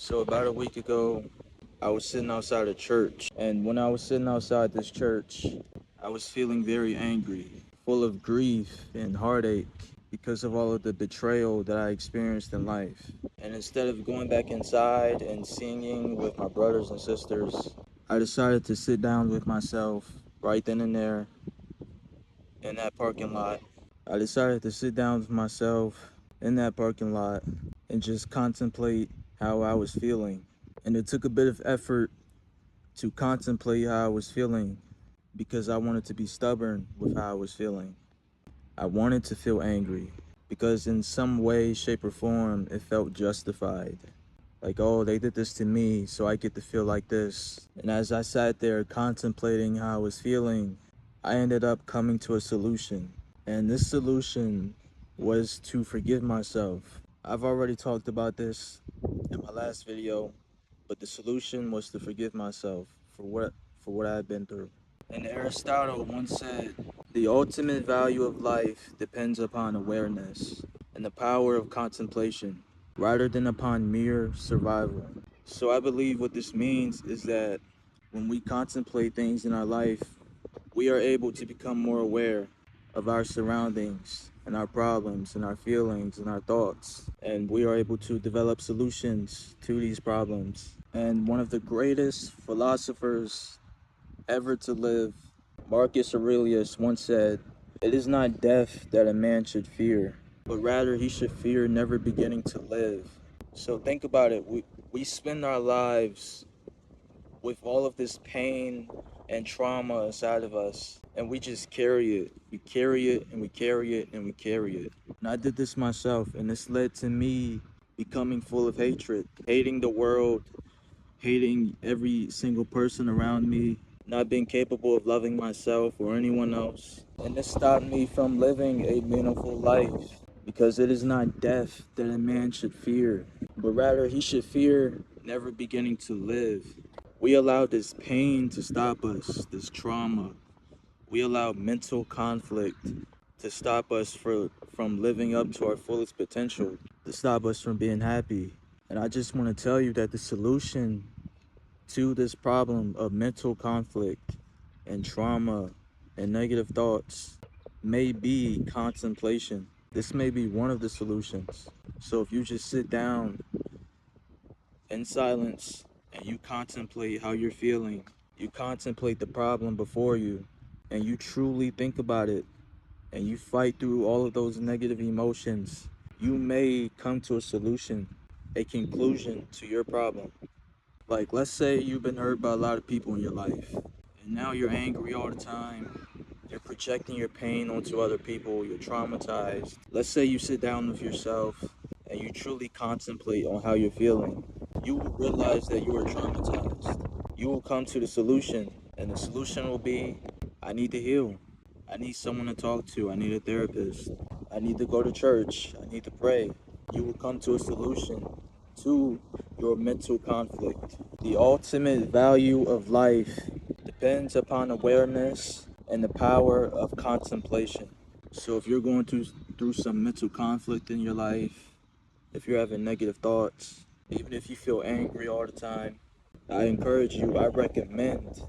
So about a week ago, I was sitting outside a church, and when I was sitting outside this church, I was feeling very angry, full of grief and heartache because of all of the betrayal that I experienced in life. And instead of going back inside and singing with my brothers and sisters, I decided to sit down with myself right then and there in that parking lot. I decided to sit down with myself in that parking lot and just contemplate how I was feeling. And it took a bit of effort to contemplate how I was feeling because I wanted to be stubborn with how I was feeling. I wanted to feel angry because in some way, shape, or form, it felt justified. Like, oh, they did this to me, so I get to feel like this. And as I sat there contemplating how I was feeling, I ended up coming to a solution. And this solution was to forgive myself. I've already talked about this in my last video, but the solution was to forgive myself for what I've been through. And Aristotle once said, "The ultimate value of life depends upon awareness and the power of contemplation, rather than upon mere survival." So I believe what this means is that when we contemplate things in our life, we are able to become more aware of our surroundings and our problems and our feelings and our thoughts. And we are able to develop solutions to these problems. And one of the greatest philosophers ever to live, Marcus Aurelius, once said, "It is not death that a man should fear, but rather he should fear never beginning to live." So think about it. We spend our lives with all of this pain and trauma inside of us, and we just carry it. We carry it and we carry it and we carry it. And I did this myself, and this led to me becoming full of hatred, hating the world, hating every single person around me, not being capable of loving myself or anyone else. And this stopped me from living a meaningful life because it is not death that a man should fear, but rather he should fear never beginning to live. We allow this pain to stop us, this trauma. We allow mental conflict to stop us from living up to our fullest potential, to stop us from being happy. And I just want to tell you that the solution to this problem of mental conflict and trauma and negative thoughts may be contemplation. This may be one of the solutions. So if you just sit down in silence and you contemplate how you're feeling, you contemplate the problem before you, and you truly think about it, and you fight through all of those negative emotions, you may come to a solution, a conclusion to your problem. Like, let's say you've been hurt by a lot of people in your life, and now you're angry all the time. You're projecting your pain onto other people. You're traumatized. Let's say you sit down with yourself and you truly contemplate on how you're feeling. You will realize that you are traumatized. You will come to the solution, and the solution will be, I need to heal. I need someone to talk to. I need a therapist. I need to go to church. I need to pray. You will come to a solution to your mental conflict. The ultimate value of life depends upon awareness and the power of contemplation. So if you're going through some mental conflict in your life, if you're having negative thoughts, even if you feel angry all the time, I encourage you, I recommend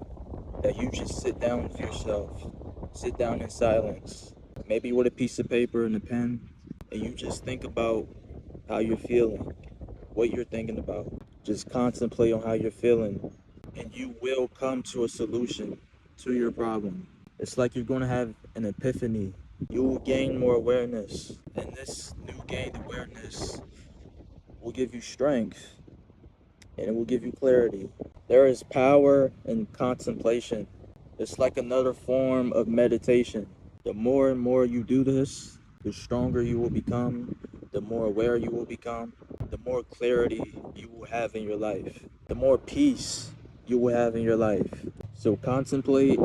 that you just sit down with yourself. Sit down in silence, maybe with a piece of paper and a pen, and you just think about how you're feeling, what you're thinking about. Just contemplate on how you're feeling, and you will come to a solution to your problem. It's like you're going to have an epiphany. You will gain more awareness, and this new gained awareness will give you strength and it will give you clarity. There is power in contemplation. It's like another form of meditation. The more and more you do this, the stronger you will become, the more aware you will become, the more clarity you will have in your life, the more peace you will have in your life. So contemplate,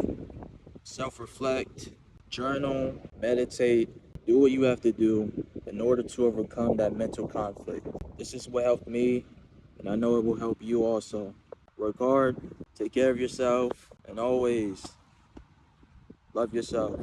self-reflect, journal, meditate, do what you have to do in order to overcome that mental conflict. This is what helped me, and I know it will help you also. Work hard, take care of yourself, and always love yourself.